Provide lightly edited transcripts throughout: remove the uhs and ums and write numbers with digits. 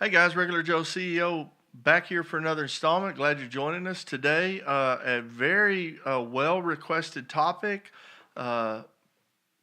Hey guys, Regular Joe CEO back here for another installment. Glad you're joining us today. A very well requested topic: uh,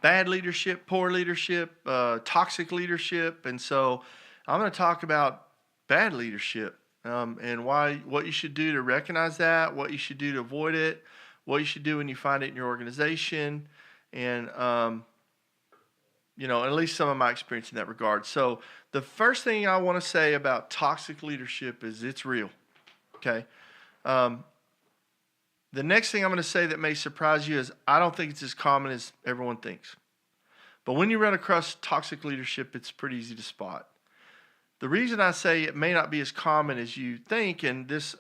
bad leadership, poor leadership, toxic leadership, and so I'm going to talk about bad leadership and what you should do to recognize that, what you should do to avoid it, what you should do when you find it in your organization, and at least some of my experience in that regard. So, the first thing I want to say about toxic leadership is it's real. Okay. Um, the next thing I'm going to say that may surprise you is I don't think it's as common as everyone thinks. But when you run across toxic leadership, it's pretty easy to spot. The reason I say it may not be as common as you think, and this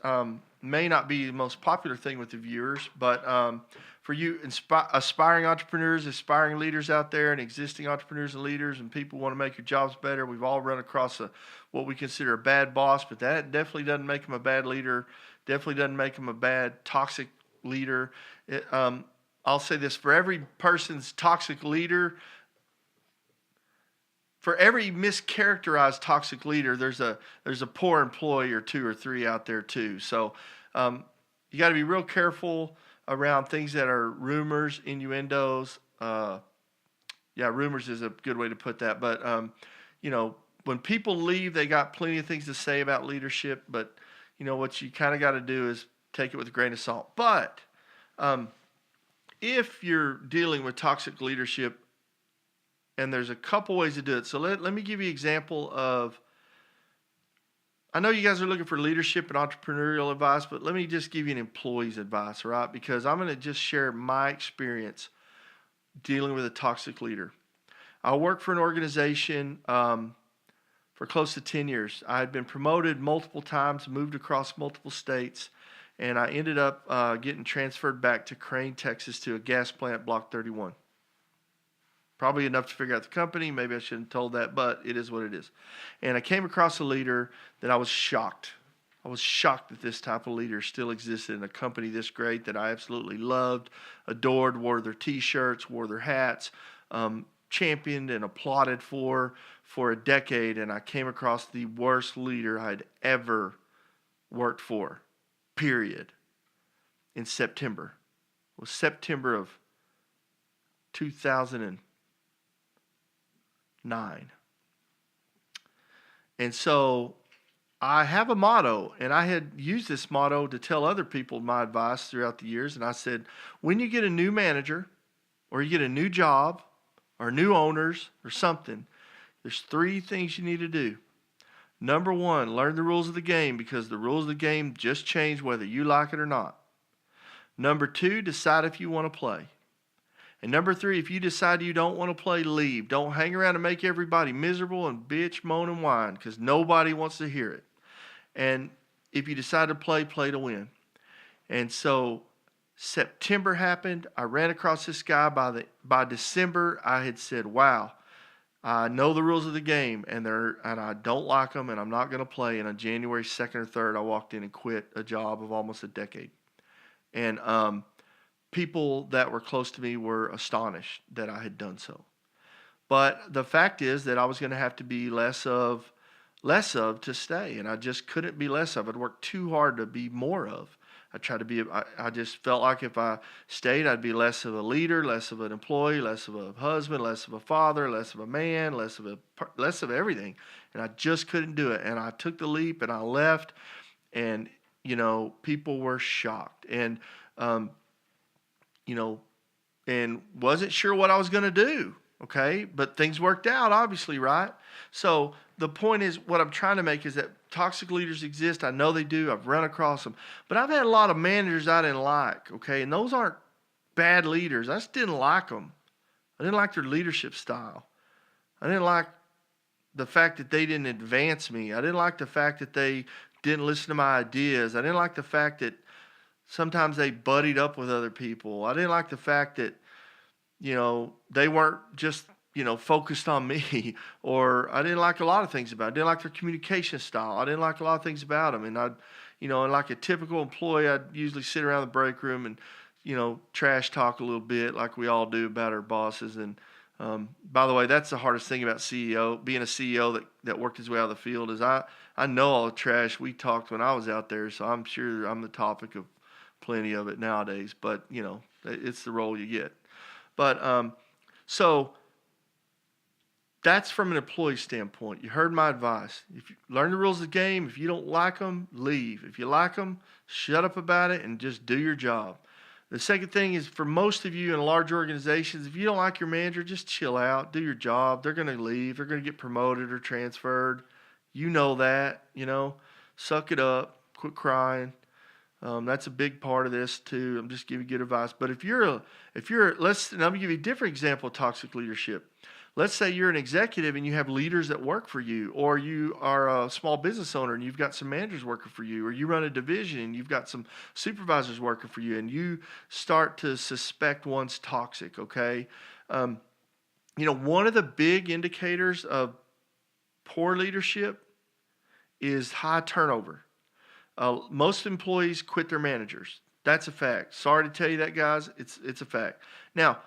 may not be the most popular thing with the viewers, but for you aspiring entrepreneurs, aspiring leaders out there, and existing entrepreneurs and leaders, and people who want to make your jobs better, we've all run across what we consider a bad boss, but that definitely doesn't make them a bad leader, definitely doesn't make them a bad toxic leader. I'll say this, for every person's toxic leader, for every mischaracterized toxic leader, there's a poor employee or two or three out there too. So you got to be real careful around things that are rumors, innuendos. Rumors is a good way to put that. But when people leave, they got plenty of things to say about leadership. But what you kind of got to do is take it with a grain of salt. But if you're dealing with toxic leadership, and there's a couple ways to do it. So let me give you an example of, I know you guys are looking for leadership and entrepreneurial advice, but let me just give you an employee's advice, right? Because I'm going to just share my experience dealing with a toxic leader. I worked for an organization for close to 10 years. I had been promoted multiple times, moved across multiple states, and I ended up getting transferred back to Crane, Texas, to a gas plant, Block 31. Probably enough to figure out the company. Maybe I shouldn't have told that, but it is what it is. And I came across a leader that I was shocked. I was shocked that this type of leader still existed in a company this great that I absolutely loved, adored, wore their T-shirts, wore their hats, championed and applauded for a decade. And I came across the worst leader I'd ever worked for, period, in September. It was September of 2009. And so I have a motto, and I had used this motto to tell other people my advice throughout the years. And I said, when you get a new manager or you get a new job or new owners or something, there's three things you need to do. Number one, learn the rules of the game, because the rules of the game just change whether you like it or not. Number two, decide if you want to play. And number three, if you decide you don't want to play, leave. Don't hang around and make everybody miserable and bitch, moan, and whine, because nobody wants to hear it. And if you decide to play, play to win. And so September happened. I ran across this guy. By December, I had said, wow, I know the rules of the game, and I don't like them, and I'm not going to play. And on January 2nd or 3rd, I walked in and quit a job of almost a decade. And people that were close to me were astonished that I had done so. But the fact is that I was going to have to be less of to stay, and I just couldn't be less of. I'd worked too hard to be more of. I just felt like if I stayed, I'd be less of a leader, less of an employee, less of a husband, less of a father, less of a man, less of everything. And I just couldn't do it. And I took the leap and I left, and people were shocked. And and wasn't sure what I was going to do, okay? But things worked out, obviously, right? So the point is, what I'm trying to make is that toxic leaders exist. I know they do. I've run across them. But I've had a lot of managers I didn't like, okay? And those aren't bad leaders. I just didn't like them. I didn't like their leadership style. I didn't like the fact that they didn't advance me. I didn't like the fact that they didn't listen to my ideas. I didn't like the fact that sometimes they buddied up with other people. I didn't like the fact that, they weren't just, focused on me. Or I didn't like a lot of things about it. I didn't like their communication style. I didn't like a lot of things about them. And like a typical employee, I'd usually sit around the break room and, trash talk a little bit like we all do about our bosses. And By the way, that's the hardest thing about CEO, being a CEO that worked his way out of the field, is I know all the trash we talked when I was out there, so I'm sure I'm the topic of plenty of it nowadays. But it's the role you get. But so that's from an employee standpoint. You heard my advice. If you learn the rules of the game, if you don't like them, leave. If you like them, shut up about it and just do your job. The second thing is, for most of you in large organizations, if you don't like your manager, just chill out, do your job. They're going to leave. They're going to get promoted or transferred. You know that, suck it up, quit crying. That's a big part of this too. I'm just giving you good advice. But if you're, and I'm going to give you a different example of toxic leadership. Let's say you're an executive and you have leaders that work for you, or you are a small business owner and you've got some managers working for you, or you run a division and you've got some supervisors working for you, and you start to suspect one's toxic, okay? One of the big indicators of poor leadership is high turnover. Most employees quit their managers. That's a fact. Sorry to tell you that, guys. It's a fact. Now,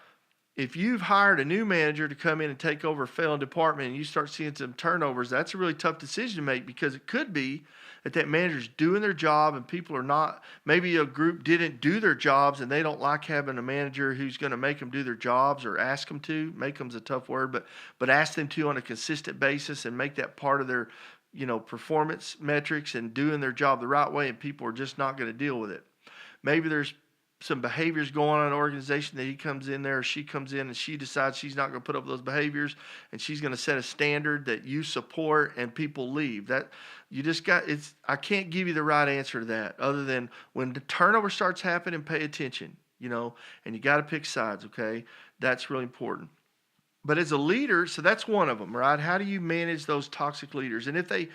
if you've hired a new manager to come in and take over a failing department and you start seeing some turnovers, that's a really tough decision to make, because it could be that manager's doing their job and people are not, maybe a group didn't do their jobs and they don't like having a manager who's going to make them do their jobs, or ask them to. Make them's a tough word, but ask them to on a consistent basis and make that part of their performance metrics and doing their job the right way, and people are just not going to deal with it. Maybe there's some behaviors going on in an organization that he comes in there, or she comes in and she decides she's not going to put up with those behaviors, and she's going to set a standard that you support, and people leave. That you just got, I can't give you the right answer to that, other than when the turnover starts happening, pay attention, and you got to pick sides, okay? That's really important. But as a leader, so that's one of them, right? How do you manage those toxic leaders? And if they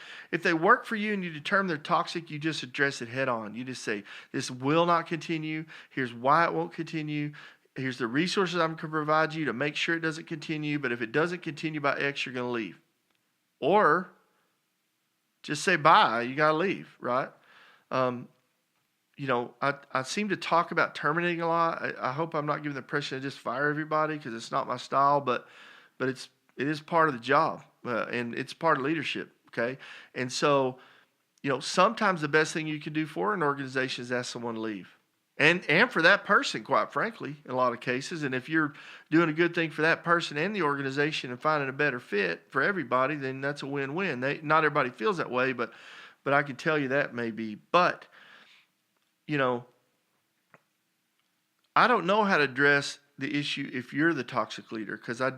work for you and you determine they're toxic, you just address it head on. You just say, this will not continue. Here's why it won't continue. Here's the resources I'm going to provide you to make sure it doesn't continue. But if it doesn't continue by X, you're going to leave. Or just say bye. You got to leave, right? I seem to talk about terminating a lot. I hope I'm not giving the impression to just fire everybody, because it's not my style, but it is part of the job, and it's part of leadership, okay? And so, sometimes the best thing you can do for an organization is ask someone to leave. And for that person, quite frankly, in a lot of cases. And if you're doing a good thing for that person and the organization and finding a better fit for everybody, then that's a win-win. Not everybody feels that way, but I can tell you that may be. But I don't know how to address the issue if you're the toxic leader, because I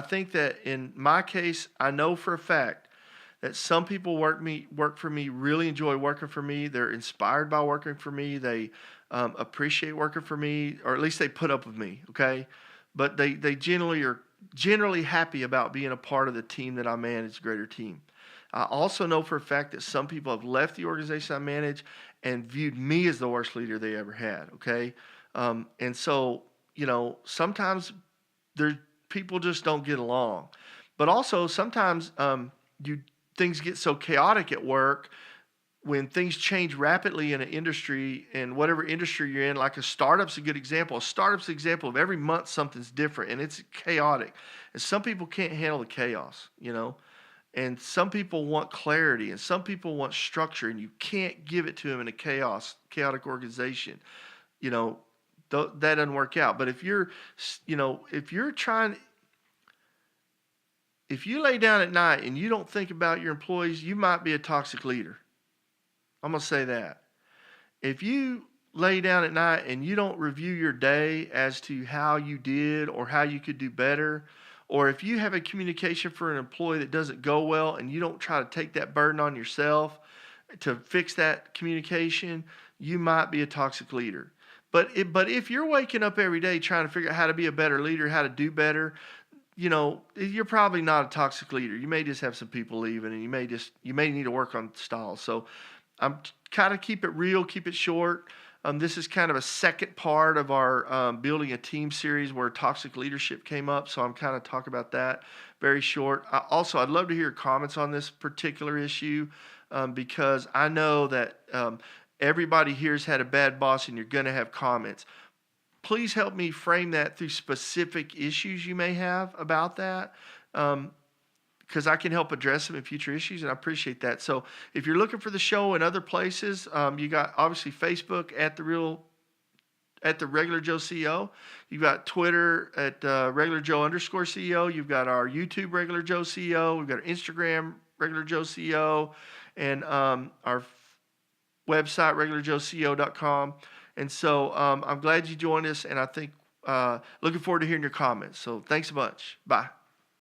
think that in my case, I know for a fact that some people work for me, really enjoy working for me. They're inspired by working for me. They appreciate working for me, or at least they put up with me, okay? But they generally are happy about being a part of the team that I manage, greater team. I also know for a fact that some people have left the organization I manage and viewed me as the worst leader they ever had, okay? And so, sometimes people just don't get along. But also, sometimes things get so chaotic at work when things change rapidly in an industry, and whatever industry you're in. Like a startup's a good example. A startup's an example of every month something's different, and it's chaotic. And some people can't handle the chaos, And some people want clarity, and some people want structure, and you can't give it to them in a chaotic organization. That doesn't work out. But if you lay down at night and you don't think about your employees, you might be a toxic leader. I'm going to say that. If you lay down at night and you don't review your day as to how you did or how you could do better, or if you have a communication for an employee that doesn't go well and you don't try to take that burden on yourself to fix that communication, you might be a toxic leader. But if you're waking up every day trying to figure out how to be a better leader, how to do better, you're probably not a toxic leader. You may just have some people leaving, and you may need to work on style. So I'm kind of keep it real, keep it short. This is kind of a second part of our Building a Team series where toxic leadership came up. So I'm kind of talking about that very short. I'd love to hear your comments on this particular issue, because I know that everybody here's had a bad boss, and you're going to have comments. please help me frame that through specific issues you may have about that. Because I can help address them in future issues, and I appreciate that. So if you're looking for the show in other places, you got obviously Facebook at the Regular Joe CEO. You've got Twitter at Regular Joe _CEO. You've got our YouTube Regular Joe CEO. We've got Instagram Regular Joe CEO, and our website regularjoeceo.com. And so I'm glad you joined us, and I think looking forward to hearing your comments. So thanks a bunch. Bye.